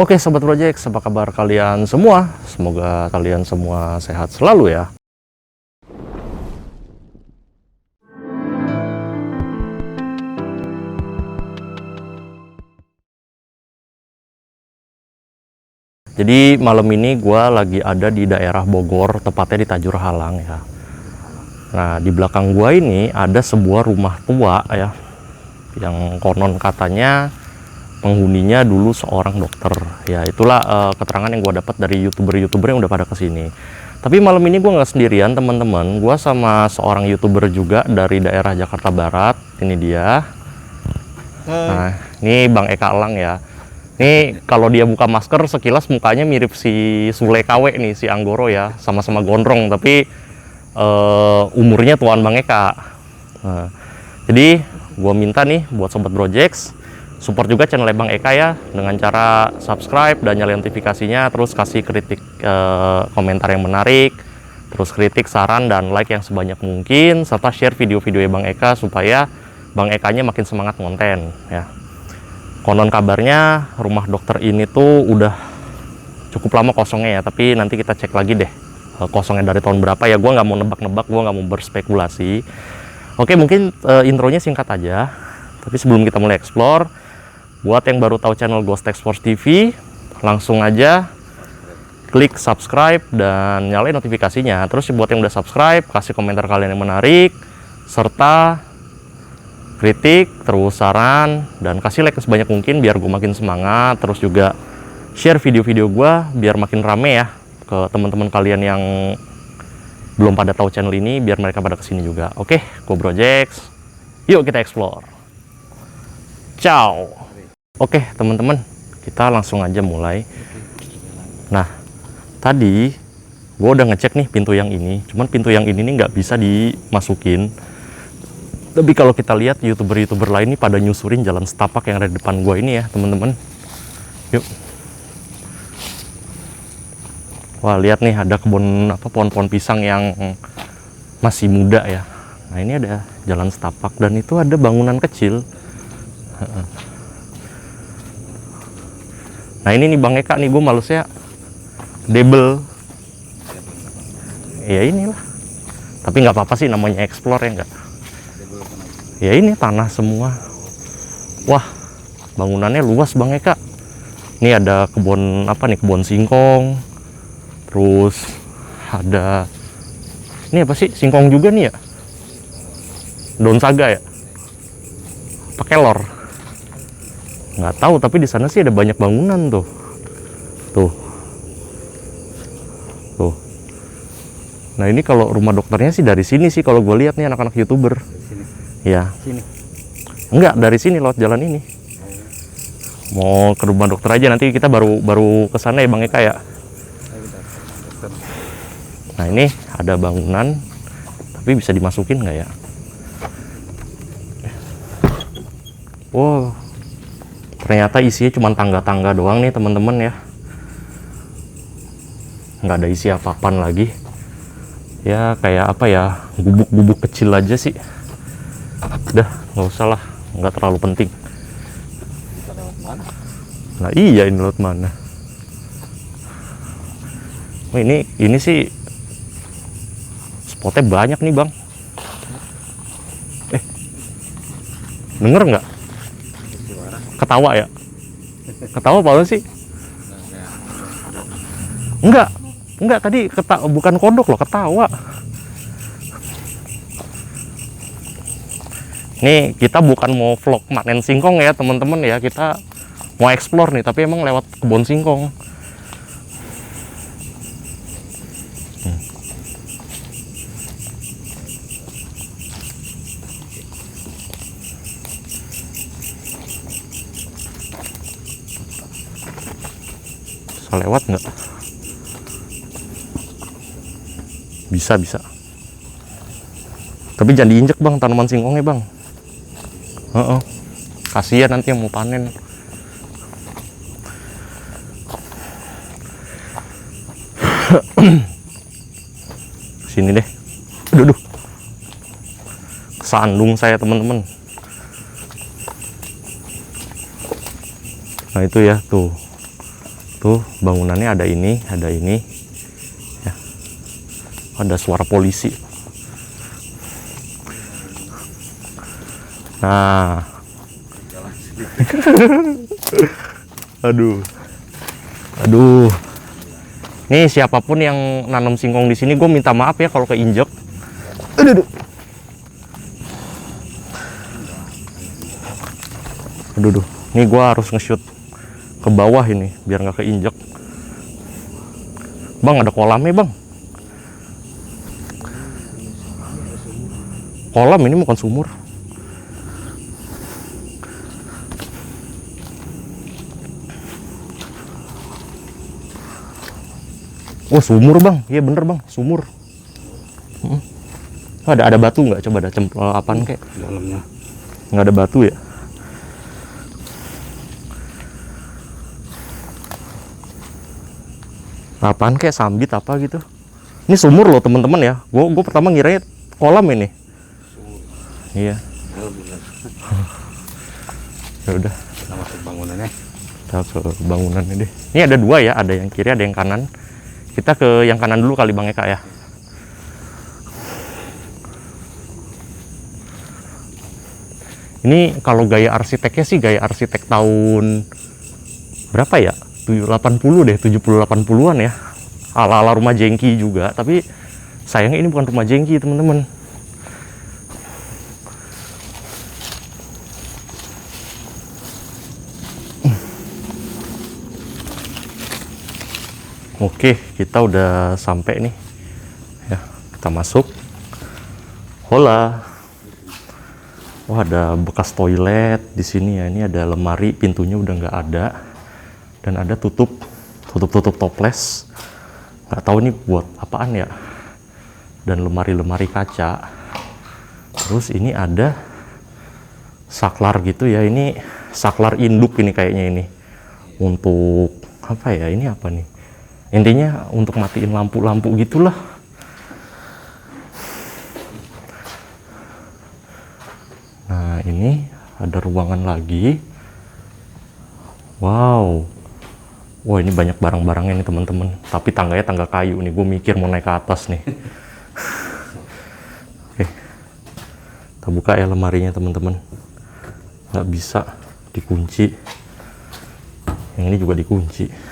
Oke Sobat Project, apa kabar kalian semua? Semoga kalian semua sehat selalu ya. Jadi malam ini gue lagi ada di daerah Bogor, tepatnya di Tajur Halang ya. Nah di belakang gue ini ada sebuah rumah tua ya, yang konon katanya penghuninya dulu seorang dokter. Ya itulah keterangan yang gue dapat dari youtuber yang udah pada kesini. Tapi malam ini gue nggak sendirian teman-teman, gue sama seorang youtuber juga dari daerah Jakarta Barat. Ini dia. Nah ini Bang Eka Elang ya. Ini kalau dia buka masker sekilas mukanya mirip si Sule KW nih, si Anggoro ya, sama-sama gondrong tapi umurnya tuan Bang Eka. Nah, jadi gue minta nih buat Sobat Projects support juga channel Bang Eka ya, dengan cara subscribe dan nyalain notifikasinya, terus kasih kritik komentar yang menarik, terus kritik, saran, dan like yang sebanyak mungkin, serta share video-video Bang Eka supaya Bang Ekanya makin semangat konten ya. Konon kabarnya rumah dokter ini tuh udah cukup lama kosongnya ya, tapi nanti kita cek lagi deh kosongnya dari tahun berapa ya. Gue nggak mau nebak-nebak, gue nggak mau berspekulasi. Oke, mungkin intronya singkat aja, tapi sebelum kita mulai explore, buat yang baru tahu channel Ghost Tech Sports TV, langsung aja klik subscribe dan nyalain notifikasinya. Terus buat yang udah subscribe, kasih komentar kalian yang menarik, serta kritik, terus saran, dan kasih like sebanyak mungkin biar gue makin semangat. Terus juga share video-video gue biar makin rame ya ke teman-teman kalian yang belum pada tahu channel ini, biar mereka pada kesini juga. Oke, Go Projects, yuk kita explore. Ciao. Oke teman-teman, kita langsung aja mulai. Nah tadi gue udah ngecek nih pintu yang ini, cuman pintu yang ini nih nggak bisa dimasukin. Tapi kalau kita lihat youtuber lain ini pada nyusurin jalan setapak yang ada di depan gua ini ya teman-teman. Yuk. Wah lihat nih, ada kebun pohon-pohon pisang yang masih muda ya. Nah ini ada jalan setapak dan itu ada bangunan kecil. Nah ini nih Bang Eka nih, gue malesnya double. Ya inilah. Tapi nggak apa-apa sih, namanya explore ya enggak. Ya ini tanah semua. Wah bangunannya luas Bang Eka. Ini ada kebun kebun singkong. Terus ada ini apa sih, singkong juga nih ya, daun saga ya, pakai lor nggak tahu, tapi di sana sih ada banyak bangunan tuh. Nah ini kalau rumah dokternya sih dari sini sih kalau gue lihat nih anak-anak youtuber. Ya. Sini. Enggak, dari sini lewat jalan ini. Mau ke rumah dokter aja, nanti kita baru ke sana ya Bang Eka ya. Nah, ini ada bangunan, tapi bisa dimasukin nggak ya? Wow. Ternyata isinya cuma tangga-tangga doang nih, teman-teman ya. Nggak ada isi apa-apaan lagi. Ya, kayak apa ya? Gubuk-gubuk kecil aja sih. Udah, nggak usah lah, nggak terlalu penting. Nah iya, ini lewat mana? Oh, ini sih spotnya banyak nih Bang. Denger nggak? Ketawa ya? Ketawa apa sih? Enggak, tadi bukan kodok loh, ketawa. Nih kita bukan mau vlog manen singkong ya teman-teman ya, kita mau explore nih, tapi emang lewat kebun singkong. Bisa lewat nggak? Bisa. Tapi jangan diinjek Bang, tanaman singkongnya Bang. Kasihan nanti yang mau panen. Sini deh. Aduh. Kesandung saya teman-teman. Nah itu ya tuh. Tuh bangunannya ada ini ya. Ada suara polisi. Nah. Aduh. Nih siapapun yang nanam singkong di sini, gue minta maaf ya kalau keinjek. Aduh. Nih gue harus nge-shoot ke bawah ini biar nggak keinjek. Bang, ada kolamnya bang. Kolam ini bukan sumur. Oh sumur bang, iya bener bang, sumur. Ada batu nggak? Coba ada apaan kayak? Dalamnya Nggak ada batu ya? Apaan kayak sambit apa gitu? Ini sumur loh teman-teman ya. Gue pertama ngiranya kolam ini. Iya. Ya udah. kita masuk bangunannya. Kita ke bangunan ini deh. Ini ada dua ya, ada yang kiri, ada yang kanan. Kita ke yang kanan dulu kali Bang Eka ya. Ini kalau gaya arsiteknya sih gaya arsitek tahun berapa ya? 80 deh, 70-80-an ya. Ala-ala rumah jengki juga, tapi sayangnya ini bukan rumah jengki, teman-teman. Oke, kita udah sampai nih. Ya, kita masuk. Hola. Wah, ada bekas toilet di sini ya. Ini ada lemari, pintunya udah nggak ada. Dan ada tutup toples. Nggak tahu ini buat apaan ya. Dan lemari-lemari kaca. Terus ini ada saklar gitu ya. Ini saklar induk ini kayaknya ini. Untuk apa ya? Ini apa nih? Intinya untuk matiin lampu-lampu gitulah. Nah, ini ada ruangan lagi. Wow. Wah, ini banyak barang-barangnya nih teman-teman. Tapi tangganya tangga kayu nih. Gue mikir mau naik ke atas nih. Oke. Kita buka ya lemarinya teman-teman. Nggak bisa dikunci. Yang ini juga dikunci.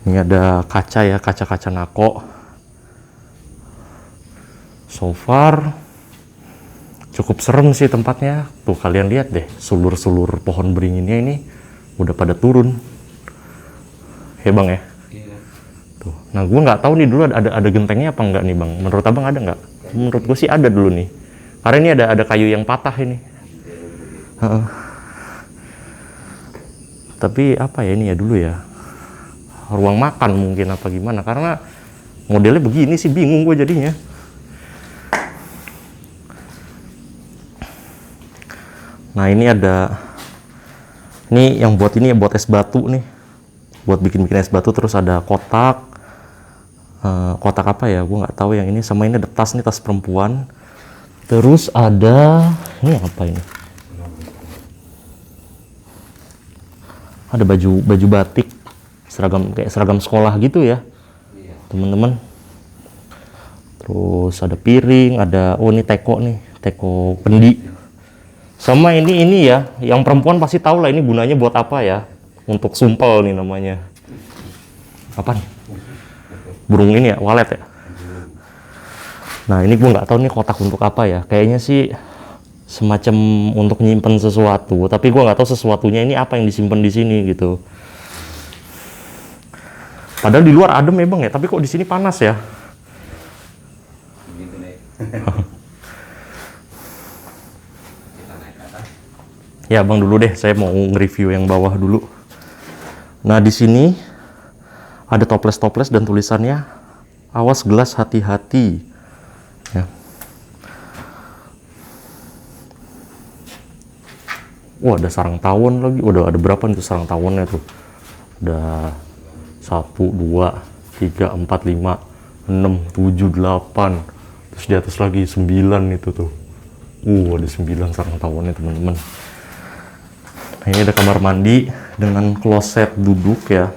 Ini ada kaca ya, kaca-kaca nako. So far cukup serem sih tempatnya. Tuh kalian lihat deh, sulur-sulur pohon beringinnya ini udah pada turun. Ya bang ya. Tuh. Nah gue nggak tahu nih dulu ada gentengnya apa enggak nih bang. Menurut abang ada nggak? Menurut gue sih ada dulu nih. Karena ini ada kayu yang patah ini. Tapi apa ya ini ya dulu ya. Ruang makan mungkin apa gimana. Karena modelnya begini sih bingung gue jadinya. Nah ini ada. Ini yang buat ini ya buat es batu nih. Buat bikin-bikin es batu, terus ada kotak. Kotak apa ya? Gue nggak tahu yang ini. Sama ini ada tas nih, tas perempuan. Terus ada ini apa ini? Ada baju batik, kayak seragam sekolah gitu ya, teman-teman. Terus ada piring, ada ini teko nih, teko pendi. Sama ini ya, yang perempuan pasti tahu lah ini gunanya buat apa ya. Untuk sumpel nih namanya. Apaan? Burung ini ya, walet ya. Nah ini gue nggak tahu nih kotak untuk apa ya. Kayaknya sih semacam untuk nyimpen sesuatu. Tapi gue nggak tahu sesuatunya ini apa yang disimpan di sini gitu. Padahal di luar adem ya bang ya. Tapi kok di sini panas ya? Ya bang dulu deh. Saya mau nge-review yang bawah dulu. Nah di sini ada toples-toples dan tulisannya awas gelas hati-hati. Ya. Wah ada sarang tawon lagi. Udah ada berapa nih sarang tawonnya tuh? Ada 1, 2, 3, 4, 5, 6, 7, 8. Terus di atas lagi 9 itu tuh. Ada 9 sarang tawonnya teman-teman. Nah, ini ada kamar mandi dengan kloset duduk ya.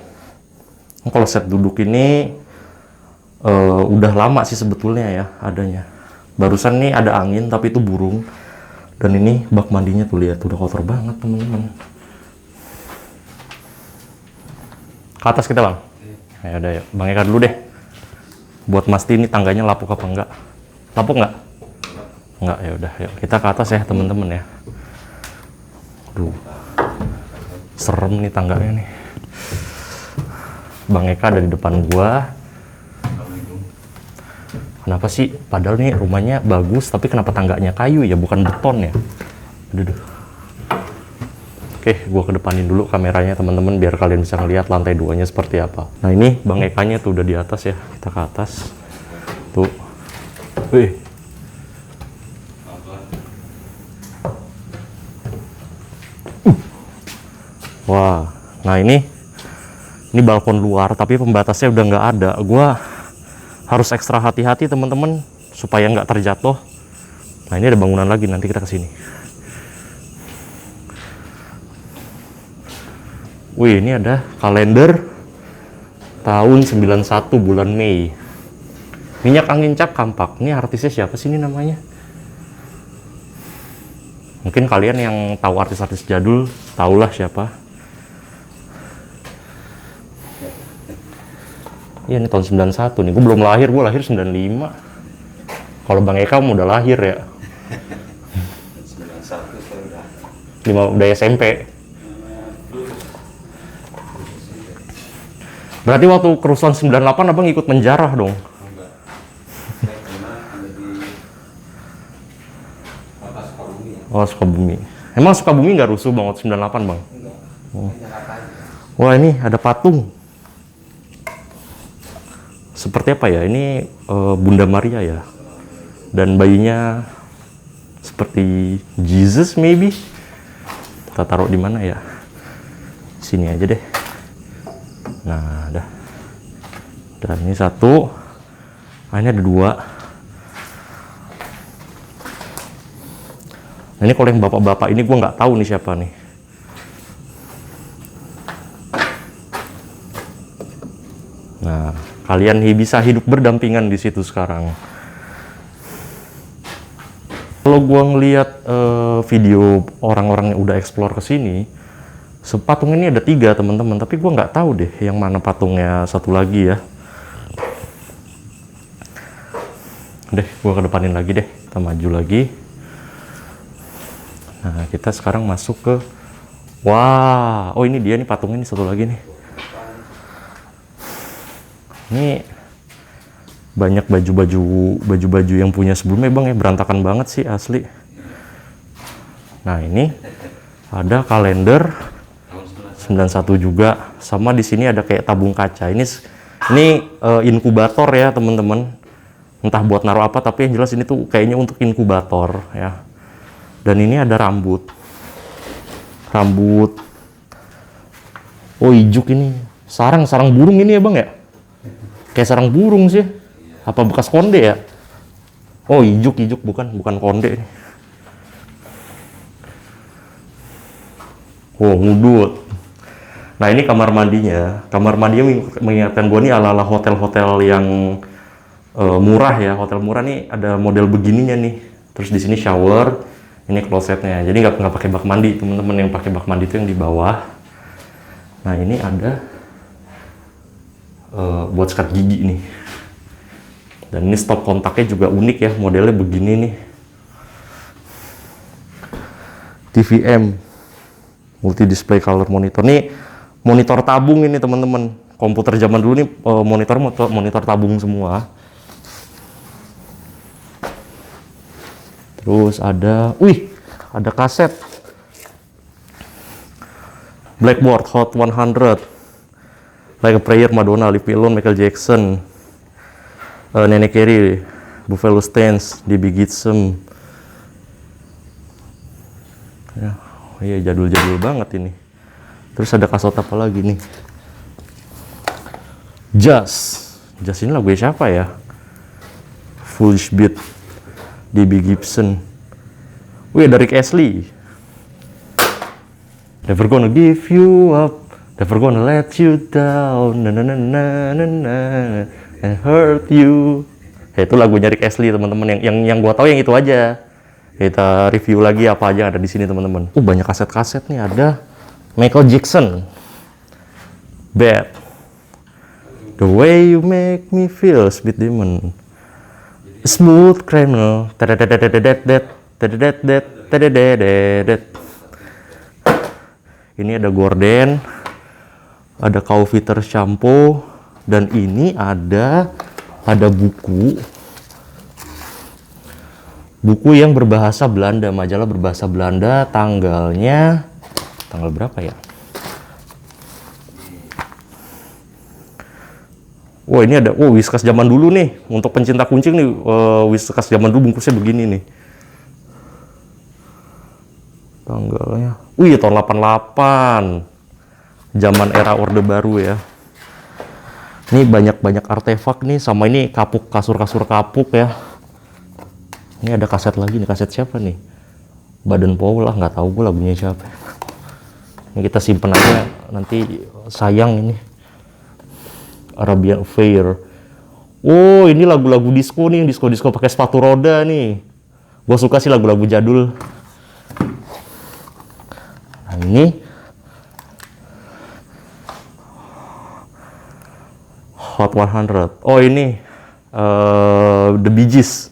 Kalau set duduk ini udah lama sih sebetulnya ya adanya. Barusan nih ada angin tapi itu burung. Dan ini bak mandinya tuh lihat udah kotor banget teman-teman. Ke atas kita bang. Ya udah yuk, Bang Eka dulu deh. Buat mastiin ini tangganya lapuk apa enggak. Lapuk nggak? Enggak, ya udah yuk kita ke atas ya teman-teman ya. Aduh, serem nih tangganya nih. Bang Eka ada di depan gua. Kenapa sih? Padahal nih rumahnya bagus, tapi kenapa tangganya kayu ya, bukan beton ya? Aduh. Oke, gua kedepanin dulu kameranya teman-teman biar kalian bisa ngelihat lantai 2-nya seperti apa. Nah ini Bang Ekanya tuh udah di atas ya, kita ke atas. Tuh, wih. Wah, nah ini balkon luar, tapi pembatasnya udah nggak ada. Gua harus ekstra hati-hati teman-teman supaya nggak terjatuh. Nah ini ada bangunan lagi, nanti kita kesini. Wih, ini ada kalender tahun 91 bulan Mei. Minyak angin cap kampak. Ini artisnya siapa sih ini namanya? Mungkin kalian yang tahu artis-artis jadul tahulah siapa. Iya, ini tahun 91 nih, gue belum lahir, gue lahir 95. Kalau Bang Eka udah lahir ya. 91 udah SMP. Berarti waktu kerusuhan 98 abang ikut menjarah dong? Enggak. Saya pernah ada di kota Sukabumi ya. Oh, Sukabumi. Emang Sukabumi nggak rusuh bang waktu 98 bang? Enggak. Oh. Jakarta aja. Wah, ini ada patung. Seperti apa ya? Ini Bunda Maria ya. Dan bayinya seperti Jesus maybe. Kita taruh di mana ya? Sini aja deh. Nah, dah. Dan ini satu. Nah, ini ada dua. Nah, ini kalau yang bapak-bapak ini gue nggak tahu nih siapa nih. Nah, kalian bisa hidup berdampingan di situ sekarang. Kalau gue ngeliat video orang-orang yang udah explore ke sini, patung ini ada 3 teman-teman, tapi gue nggak tahu deh yang mana patungnya satu lagi ya. Deh, gue kedepanin lagi deh, kita maju lagi. Nah, kita sekarang masuk ke, wah, oh ini dia nih patungnya nih satu lagi nih. Ini banyak baju-baju yang punya sebelumnya bang ya, berantakan banget sih asli. Nah ini ada kalender 91 juga, sama di sini ada kayak tabung kaca. Ini inkubator ya teman-teman, entah buat naruh apa, tapi yang jelas ini tuh kayaknya untuk inkubator ya. Dan ini ada rambut, oh ijuk ini, sarang burung ini ya bang ya. Kayak sarang burung sih. Apa bekas konde ya? Oh, ijuk bukan konde. Oh, ngudut. Nah, ini kamar mandinya. Kamar mandinya mengingatkan gue nih ala-ala hotel-hotel yang murah ya. Hotel murah nih ada model begininya nih. Terus di sini shower, ini klosetnya. Jadi nggak pakai bak mandi, teman-teman. Yang pakai bak mandi itu yang di bawah. Nah, ini ada buat sikat gigi nih. Dan ini stop kontaknya juga unik ya, modelnya begini nih. TVM, multi display color monitor. Nih monitor tabung ini teman-teman. Komputer zaman dulu nih monitor tabung semua. Terus ada, ada kaset. Blackboard Hot 100. Like a Prayer, Madonna, Live Me Alone, Michael Jackson, Nenek Carey, Buffalo Stance, D.B. Gibson. Ya, oh iya jadul-jadul banget ini. Terus ada kasut apa lagi nih? Jazz ini lagu siapa ya? Foolish Beat, D.B. Gibson. Wih, dari Rick Astley. Never Gonna Give You Up. Never gonna let you down, na na na na na na, and hurt you. Ya, itu lagunya Rick Astley teman-teman. Yang gua tahu yang itu aja. Kita review lagi apa aja yang ada di sini teman-teman. Banyak kaset-kaset nih. Ada Michael Jackson, Bad, The Way You Make Me Feel, Sweet Demon, Smooth Criminal, ini ada Gordon, ada Coffeeter Shampoo, dan ini ada buku yang berbahasa Belanda, majalah berbahasa Belanda, tanggal berapa ya? Wah, ini ada Whiskas zaman dulu nih, untuk pencinta kucing nih. Whiskas zaman dulu bungkusnya begini nih. Tanggalnya, tahun 88, zaman era Orde Baru ya. Ini banyak artefak nih, sama ini kasur-kasur kapuk ya. Ini ada kaset lagi nih, kaset siapa nih? Baden Powell lah, nggak tahu gue lagunya siapa. Ini kita simpen aja, nanti sayang ini. Arabian Affair. Ini lagu-lagu disco nih, disco pakai sepatu roda nih. Gue suka sih lagu-lagu jadul. Nah ini Hot 100. Ini The Bee Gees.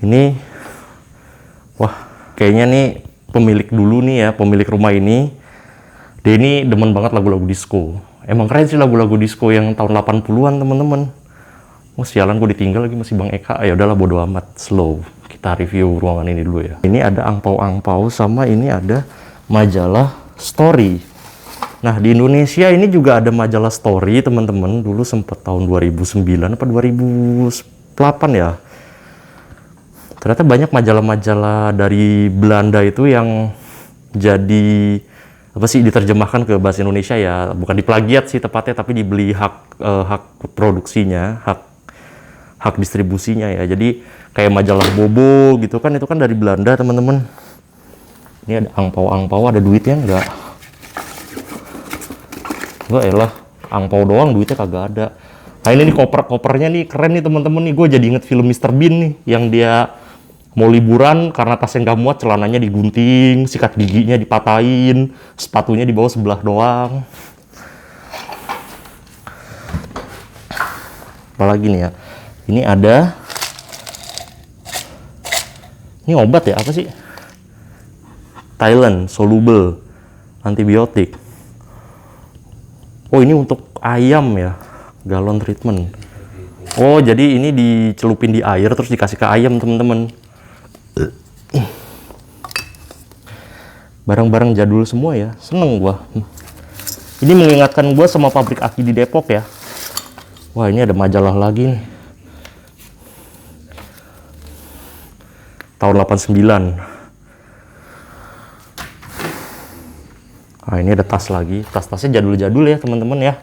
Ini kayaknya nih pemilik dulu nih ya, pemilik rumah ini, dia ini demen banget lagu-lagu disco. Emang keren sih lagu-lagu disco yang tahun 80-an teman-teman. Sialan gue ditinggal lagi masih Bang Eka. Ya udahlah, bodo amat, slow. Kita review ruangan ini dulu ya. Ini ada angpau-angpau, sama ini ada majalah Story. Nah, di Indonesia ini juga ada majalah Story teman-teman. Dulu sempet tahun 2009 apa 2008 ya. Ternyata banyak majalah-majalah dari Belanda itu yang jadi diterjemahkan ke bahasa Indonesia ya. Bukan diplagiat sih tepatnya, tapi dibeli hak produksinya, hak distribusinya ya. Jadi kayak majalah Bobo gitu kan, itu kan dari Belanda teman-teman. Ini ada angpau-angpau, ada duitnya enggak? Enggak elah, angpau doang, duitnya kagak ada. Nah ini nih kopernya nih keren nih teman-teman nih. Gue jadi inget film Mr. Bean nih, yang dia mau liburan karena tasnya nggak muat, celananya digunting, sikat giginya dipatahin, sepatunya dibawa sebelah doang. Apalagi nih ya, ini ada, ini obat ya, apa sih? Thailand soluble antibiotik. Ini untuk ayam ya, galon treatment. Jadi ini dicelupin di air terus dikasih ke ayam teman-teman. Barang-barang jadul semua ya, seneng gua. Ini mengingatkan gua sama pabrik aki di Depok ya. Wah, ini ada majalah lagi nih. Tahun 89. Nah, ini ada tas lagi. Tas-tasnya jadul-jadul ya teman-teman ya.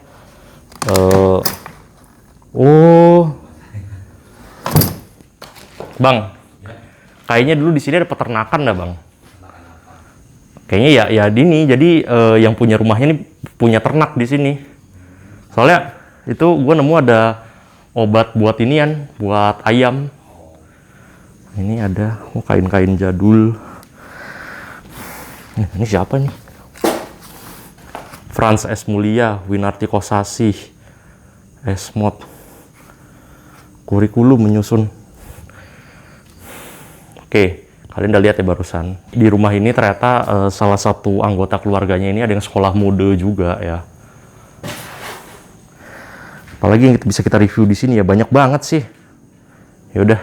Bang, kayaknya dulu di sini ada peternakan dah bang. Kayaknya ya ini. Jadi yang punya rumahnya ini punya ternak di sini. Soalnya itu gue nemu ada obat buat inian, buat ayam. Ini ada kain-kain jadul. Ini siapa nih? Frans S. Mulia, Winarti Kosasih, Esmod. Kurikulum menyusun. Oke. Kalian udah lihat ya barusan. Di rumah ini ternyata salah satu anggota keluarganya ini ada yang sekolah mode juga ya. Apalagi yang bisa kita review di sini ya, banyak banget sih. Ya udah,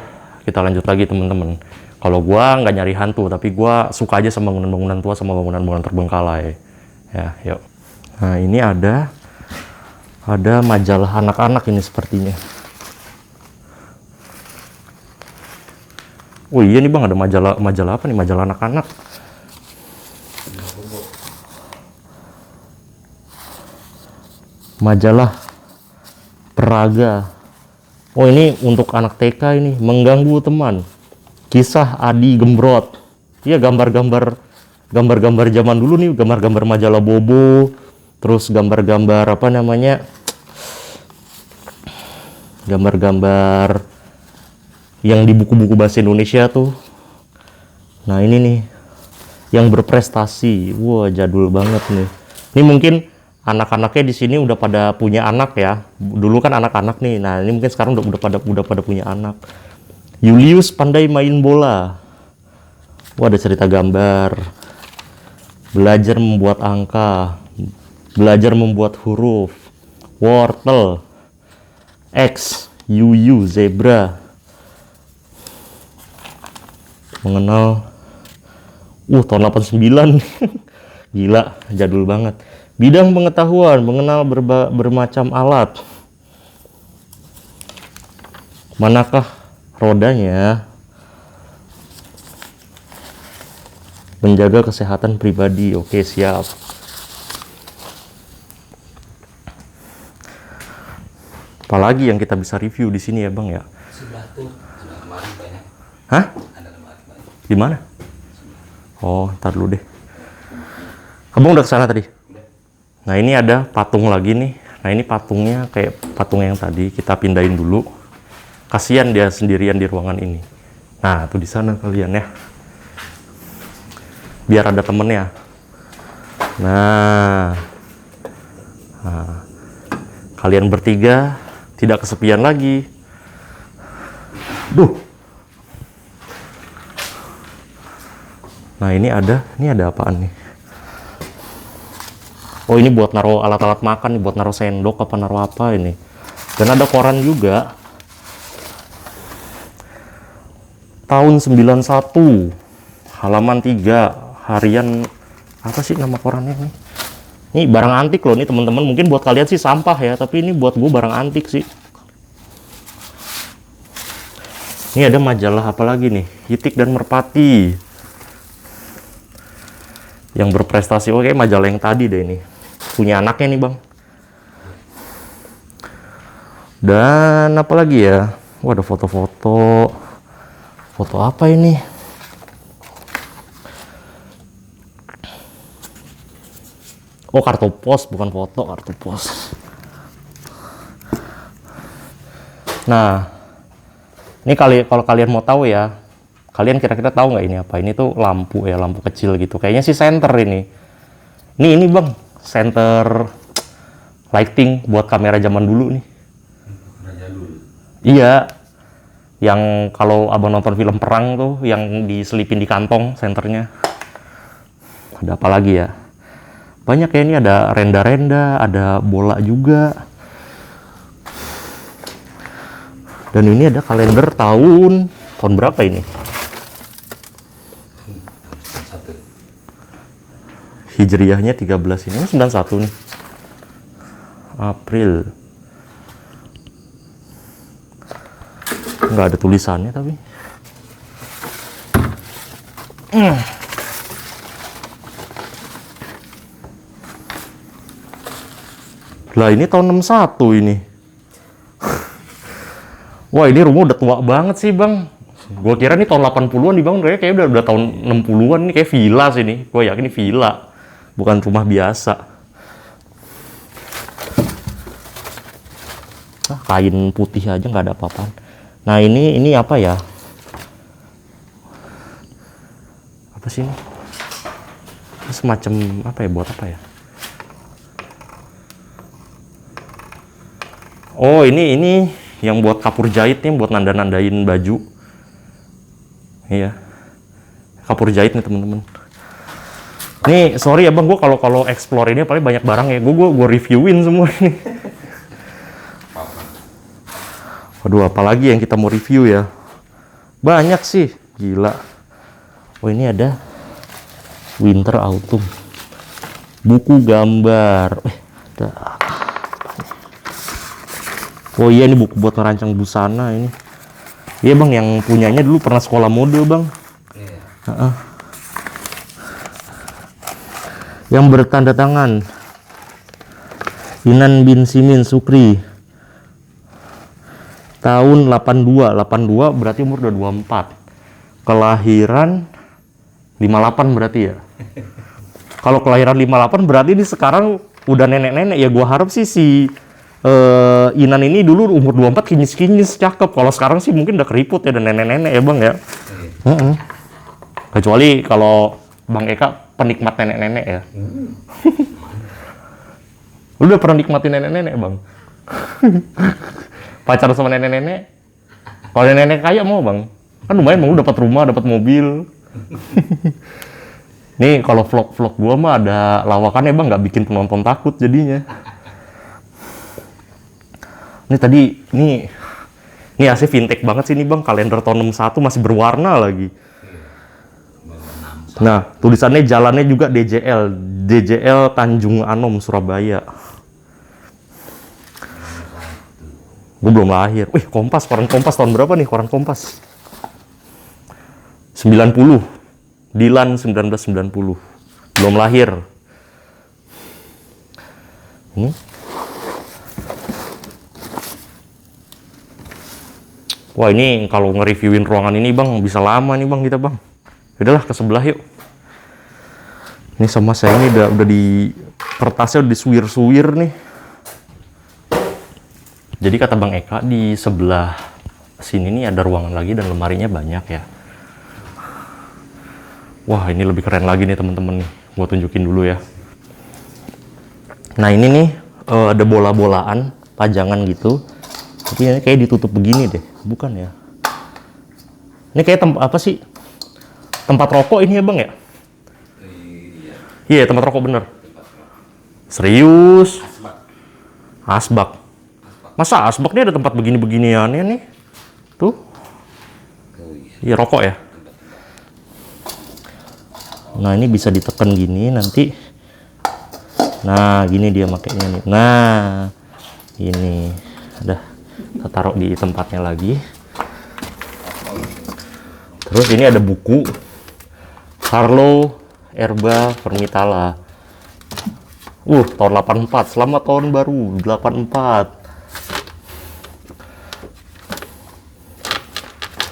kita lanjut lagi teman-teman. Kalau gua nggak nyari hantu, tapi gua suka aja sama bangunan-bangunan tua sama bangunan-bangunan terbengkalai. Ya, yuk. Nah, ini ada majalah anak-anak ini sepertinya. Iya nih bang, ada majalah apa nih? Majalah anak-anak. Majalah Praga Oh ini untuk anak TK ini, mengganggu teman. Kisah Adi Gembrot. Iya gambar-gambar zaman dulu nih, gambar-gambar majalah Bobo, terus gambar-gambar apa namanya? Gambar-gambar yang di buku-buku bahasa Indonesia tuh. Nah, ini nih yang berprestasi. Wah, jadul banget nih. Ini mungkin anak-anaknya di sini udah pada punya anak ya. Dulu kan anak-anak nih. Nah, ini mungkin sekarang udah pada punya anak. Julius pandai main bola. Wah, ada cerita gambar. Belajar membuat angka. Belajar membuat huruf. Wortel. X, yuyu, zebra. Mengenal. Tahun 89. Gila, jadul banget. Bidang pengetahuan, mengenal bermacam alat. Manakah rodanya? Menjaga kesehatan pribadi. Oke, siap. Apalagi yang kita bisa review di sini ya, Bang ya? Sebelah tuh ada lemari banyak. Hah? Ada lemari banyak. Di mana? Oh, ntar dulu deh. Abang udah kesana tadi? Nah, ini ada patung lagi nih. Nah, ini patungnya kayak patung yang tadi. Kita pindahin dulu. Kasihan dia sendirian di ruangan ini. Nah, tuh di sana kalian ya. Biar ada temennya. Nah, kalian bertiga tidak kesepian lagi. Duh. Nah, ini ada apaan nih? Oh, ini buat naruh alat-alat makan nih, buat naruh sendok apa naruh apa ini. Dan ada koran juga. Tahun 91, halaman 3, harian apa sih nama korannya nih? Ini barang antik loh nih teman-teman. Mungkin buat kalian sih sampah ya, tapi ini buat gue barang antik sih. Ini ada majalah apa lagi nih? Hitik dan Merpati. Yang berprestasi. Oke, majalah yang tadi deh ini. Punya anaknya nih, Bang. Dan apa lagi ya? Wah, ada foto-foto. Foto apa ini? Oh, kartu pos, bukan foto, kartu pos. Nah, ini kalau kalian mau tahu ya, kalian kira-kira tahu nggak ini apa? Ini tuh lampu ya, lampu kecil gitu. Kayaknya sih senter ini. Ini Bang, center lighting buat kamera zaman dulu nih. Iya, yang kalau abang nonton film perang tuh, yang diselipin di kantong senternya. Ada apa lagi ya? Banyak ya, ini ada renda-renda, ada bola juga. Dan ini ada kalender tahun berapa ini? Hijriahnya 13 ini 91 nih. April. Nggak ada tulisannya tapi. Lah ini tahun 61 ini. Wah, ini rumah udah tua banget sih, Bang. Gua kira nih tahun 80-an dibangun, kayaknya udah tahun 60-an nih, kayak villa sih nih. Gua yakin ini villa, bukan rumah biasa. Kain putih aja nggak ada apa-apaan. Nah, ini apa ya? Apa sih ini? Semacam apa ya, buat apa ya? Oh, ini yang buat kapur jahit nih, buat nanda-nandain baju. Iya. Kapur jahit nih, teman-teman. Nih, sorry ya, Bang, gua kalau explore ini paling banyak barang ya. Gua reviewin semua ini. Waduh, apalagi yang kita mau review ya? Banyak sih, gila. Oh, ini ada Winter Autumn. Buku gambar. Ada. Oh iya, ini buku buat ngerancang busana ini. Iya, Bang, yang punyanya dulu pernah sekolah mode, Bang. Iya. Yang bertanda tangan Inan bin Simin Sukri. tahun 82 berarti umur udah 24. Kelahiran 58 berarti ya. Kalau kelahiran 58 berarti ini sekarang udah nenek-nenek ya. Gua harap sih si Inan ini dulu umur 24 kinyis-kinyis cakep. Kalau sekarang sih mungkin udah keriput ya, udah nenek-nenek ya Bang ya. Kecuali kalau Bang Eka penikmat nenek-nenek ya. Lu udah pernah nikmatin nenek-nenek Bang? Pacaran sama nenek-nenek? Kalau nenek-nenek kaya mau Bang? Kan lumayan Bang, lu dapat rumah, dapat mobil. Nih kalau vlog-vlog gua mah ada lawakannya Bang, nggak bikin penonton takut jadinya. Ini tadi, ini AC vintage banget sih nih Bang, kalender tahun 61 masih berwarna lagi. Nah, tulisannya jalannya juga DJL Tanjung Anom, Surabaya. Gue belum lahir. Wih, Kompas, koran Kompas tahun berapa nih koran Kompas? 90. Dilan 1990. Belum lahir. Ini. Wah, ini kalau nge-reviewin ruangan ini Bang, bisa lama nih Bang kita Bang. Udahlah ke sebelah yuk. Ini sama saya ini udah di kertasnya udah disuwir-suwir nih. Jadi kata Bang Eka di sebelah sini nih ada ruangan lagi dan lemarinya banyak ya. Wah, ini lebih keren lagi nih teman-teman nih. Gua tunjukin dulu ya. Nah, ini nih ada bola-bolaan pajangan gitu. Tapi ini kayak ditutup begini deh. Bukan ya. Ini kayak apa sih? Tempat rokok ini ya Bang ya? Iya, tempat rokok bener. Serius? Asbak. Masa asbak ini ada tempat begini-beginiannya nih? Tuh. Iya, rokok ya? Nah, ini bisa ditekan gini nanti. Nah, gini dia makainya nih. Nah, ini. Udah, kita taruh di tempatnya lagi. Terus ini ada buku. Carlo Erba Vermitala. Tahun 84. Selamat tahun baru 84.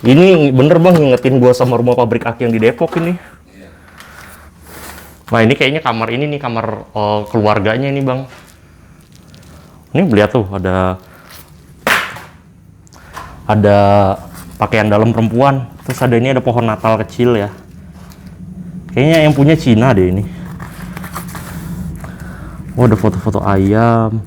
Ini bener Bang ngingetin gua sama rumah pabrik aki yang di Depok ini. Nah, ini kayaknya kamar ini nih, kamar keluarganya ini Bang. Ini lihat tuh ada pakaian dalam perempuan. Terus ada ini ada pohon Natal kecil ya. Kayaknya yang punya Cina deh ini. Oh, ada foto-foto ayam.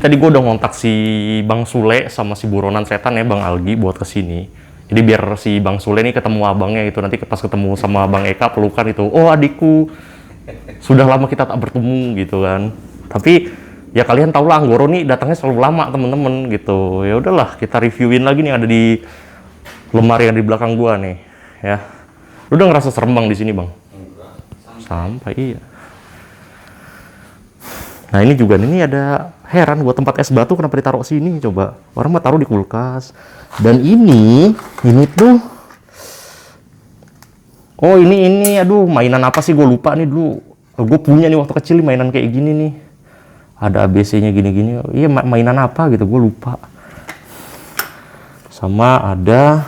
Tadi gue udah ngontak si Bang Sule sama si buronan setan ya, Bang Algi buat kesini. Jadi biar si Bang Sule nih ketemu abangnya gitu. Nanti pas ketemu sama Bang Eka pelukan itu. Oh, adikku. Sudah lama kita tak bertemu gitu kan. Tapi ya kalian tau lah Anggoro nih datangnya selalu lama temen-temen gitu. Ya udahlah kita reviewin lagi nih ada di lemari yang di belakang gua nih ya. Lu udah ngerasa serem Bang di sini Bang? Sampai iya. Nah ini juga ini ada heran buat tempat es batu kenapa ditaruh sini coba. Orang mah taruh di kulkas. Dan ini tuh oh ini aduh mainan apa sih gue lupa nih dulu. Gue punya nih waktu kecil mainan kayak gini nih. Ada ABC-nya gini-gini. Iya mainan apa gitu gue lupa. Sama ada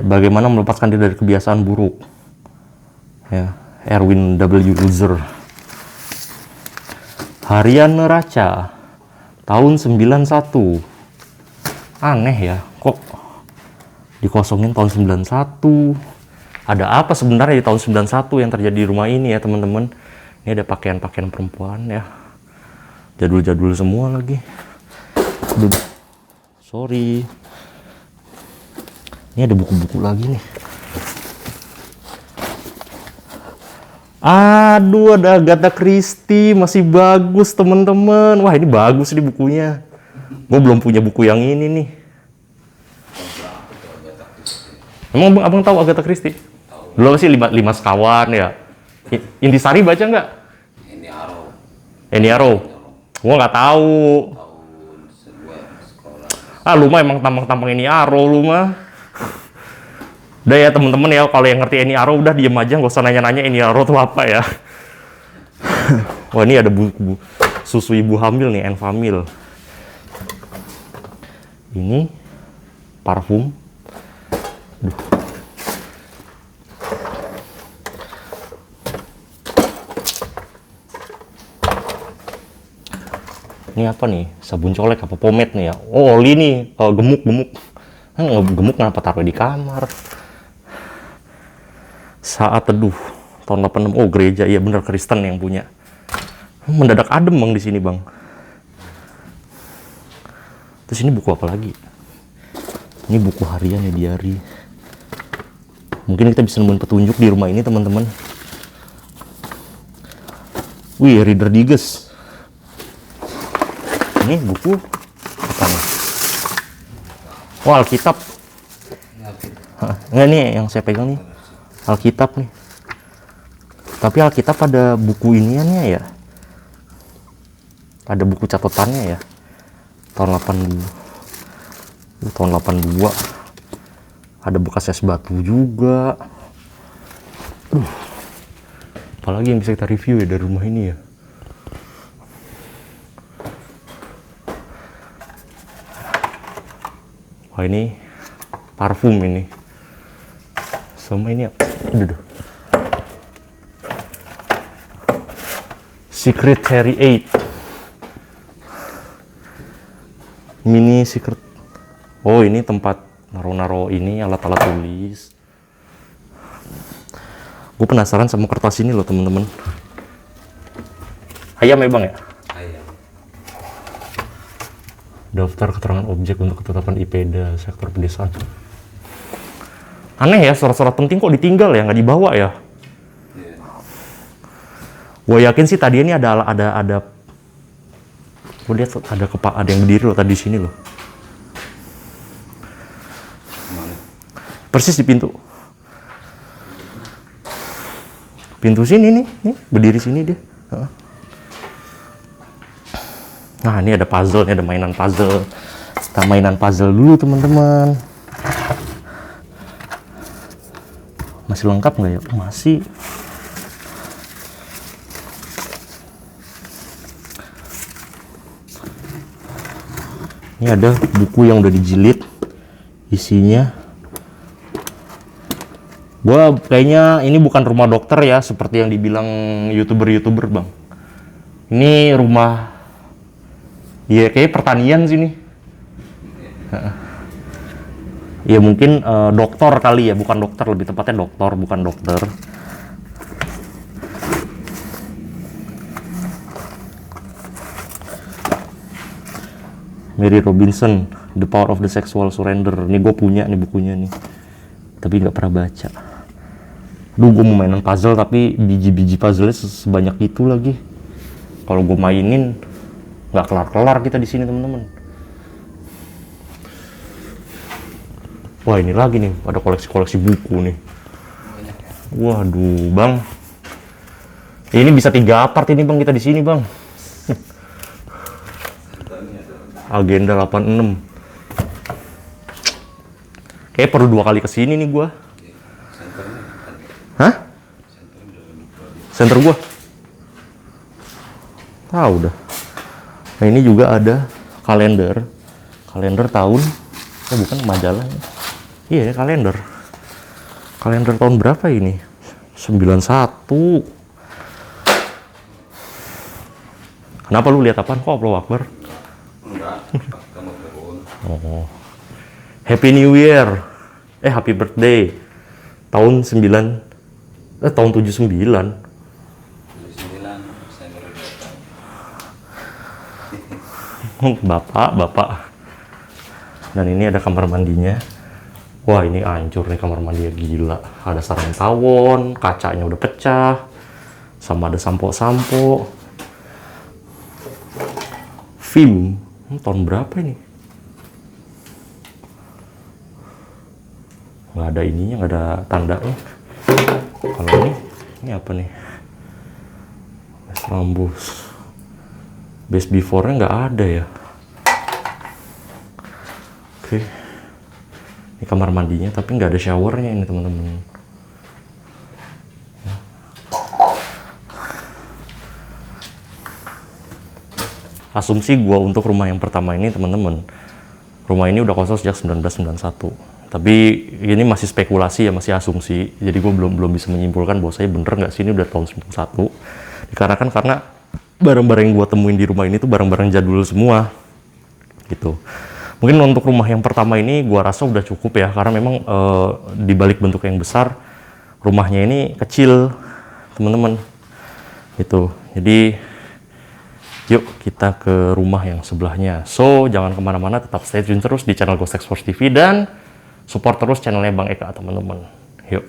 bagaimana melepaskan diri dari kebiasaan buruk. Ya, Erwin W. Loser. Harian Neraca tahun 91. Aneh ya, kok dikosongin tahun 91. Ada apa sebenarnya di tahun 91 yang terjadi di rumah ini ya teman-teman. Ini ada pakaian-pakaian perempuan ya. Jadul-jadul semua lagi. Aduh. Sorry. Ini ada buku-buku lagi nih. Aduh, ada Agatha Christie, masih bagus teman-teman. Wah, ini bagus nih bukunya. Gue belum punya buku yang ini nih. Emang abang tahu Agatha Christie? Dulu apa sih lima sekawan ya? Intisari baca nggak? Ini Arrow. Eni Arrow. Gua nggak tahu. Tahun sebuah sekolah. Ah, lu mah emang tampang-tampang Eni Arrow lu mah. Udah ya temen-temen ya, kalau yang ngerti Eni Arrow udah diem aja, nggak usah nanya-nanya Eni Arrow itu apa ya. Wah, ini ada buku susu ibu hamil nih, Enfamil. Ini parfum. Duh. Ini apa nih? Sabun colek apa pomade nih ya? Oh, oli nih. Gemuk. Gemuk kenapa taruh di kamar? Saat Teduh tahun 86. Oh, gereja. Iya bener, Kristen yang punya. Mendadak adem bang di sini bang. Terus ini buku apa lagi? Ini buku harian ya, diary. Mungkin kita bisa nemuin petunjuk di rumah ini teman-teman. Wih, Reader Digest. Ini buku apa nih? Oh, Alkitab. Enggak nih yang saya pegang nih. Alkitab nih. Tapi Alkitab ada buku iniannya ya. Ada buku catatannya ya. Tahun 82. Tahun 82. Ada bekas es batu juga. Apalagi yang bisa kita review ya dari rumah ini ya. Wah, ini parfum ini. Sama ini apa? Aduh. Secretary 8. Mini secret. Oh, ini tempat naro-naro ini alat-alat tulis. Gue penasaran sama kertas ini loh temen-temen. Ayam ya bang ya? Ayam. Daftar keterangan objek untuk ketetapan IPEDA sektor pedesaan. Aneh ya, surat-surat penting kok ditinggal ya, nggak dibawa ya. Iya. Gue yakin sih tadi ini ada. Gue lihat ada yang berdiri loh tadi di sini loh. Mana? Persis di pintu. Pintu sini nih berdiri sini dia. Nah, ini ada puzzle, ini ada mainan puzzle. Kita mainan puzzle dulu teman-teman. Masih lengkap nggak ya? Masih. Ini ada buku yang udah dijilid. Isinya. Gua kayaknya ini bukan rumah dokter ya, seperti yang dibilang YouTuber bang. Ini rumah. Iya, kayak pertanian sini. Ya mungkin dokter kali ya, bukan dokter, lebih tepatnya dokter, bukan dokter. Mary Robinson, The Power of the Sexual Surrender. Ini gue punya nih bukunya nih, tapi nggak pernah baca. Duh, gue mau mainan puzzle tapi biji-biji puzzle-nya sebanyak itu lagi. Kalau gue mainin nggak kelar-kelar kita di sini teman-teman. Wah, ini lagi nih, ada koleksi-koleksi buku nih. Waduh, bang. Ini bisa 3 apart ini bang, kita di sini bang. Agenda 86. Kayak perlu 2 kali kesini nih gua. Hah? Center gua? Tahu dah. Nah, ini juga ada kalender. Kalender tahun. Bukan majalah. Iya, kalender. Kalender tahun berapa ini? 91. Kenapa lu lihat apaan? Kok Allahu Akbar? Enggak. Kamu turun. Oh. Happy New Year. Happy birthday. Tahun 79. Tahun 79. 9, saya baru datang. Bapak. Dan ini ada kamar mandinya. Wah, ini hancur nih kamar mandi, gila. Ada sarang tawon, kacanya udah pecah. Sama ada sampo-sampo. Film. Tahun berapa ini? Nggak ada ininya, nggak ada tandanya. Kalau ini apa nih? Rambus. base before-nya nggak ada ya. Oke, ini kamar mandinya tapi nggak ada showernya ini teman-teman. Asumsi gua untuk rumah yang pertama ini teman-teman, rumah ini udah kosong sejak 1991. Tapi ini masih spekulasi ya, masih asumsi. Jadi gue belum bisa menyimpulkan bahwa saya bener nggak sih ini udah tahun 91. Dikarenakan karena barang-barang yang gue temuin di rumah ini tuh barang-barang jadul semua. Gitu. Mungkin untuk rumah yang pertama ini gue rasa udah cukup ya, karena memang di balik bentuk yang besar, rumahnya ini kecil, teman-teman. Gitu. Jadi yuk kita ke rumah yang sebelahnya. So jangan kemana-mana, tetap stay tune terus di channel Ghost Explorers TV dan support terus channelnya Bang Eka teman-teman. Yuk.